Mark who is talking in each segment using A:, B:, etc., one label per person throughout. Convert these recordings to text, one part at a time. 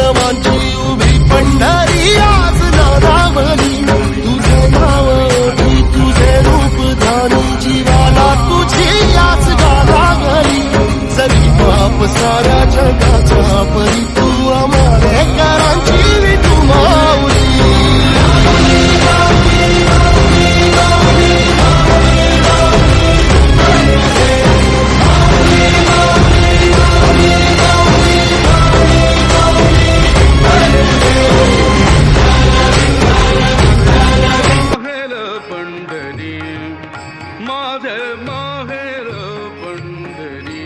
A: जन्मांची उभी पंढरी आज नारावली तुझे नाव ओढी तुझे रूप धानी जीवाला तुझी याच गालावली जरी बाप साऱ्या जगाचा परी तू आम्हाला करांची विठू माऊली
B: माझे माहेर पंढरी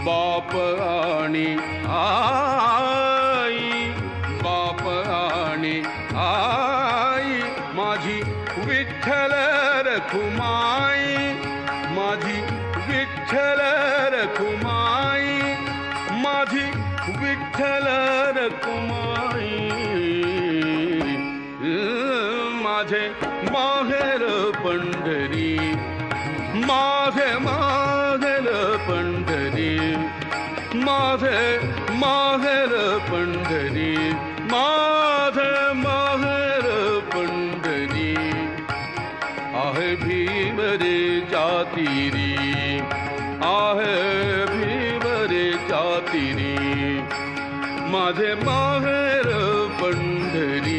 B: बाप आणि आई बाप आणि आई माझी विठ्ठल रखुमाई माझी विठ्ठल रखुमाई माझी विठ्ठल रखुमाई माझे माहेर पंढरी माझे माहेर पंढरी माझे माहेर पंढरी माझे माहेर पंढरी आहे भीम रे जातिरी आहे भीम रे जातिरी माझे माहेर पंढरी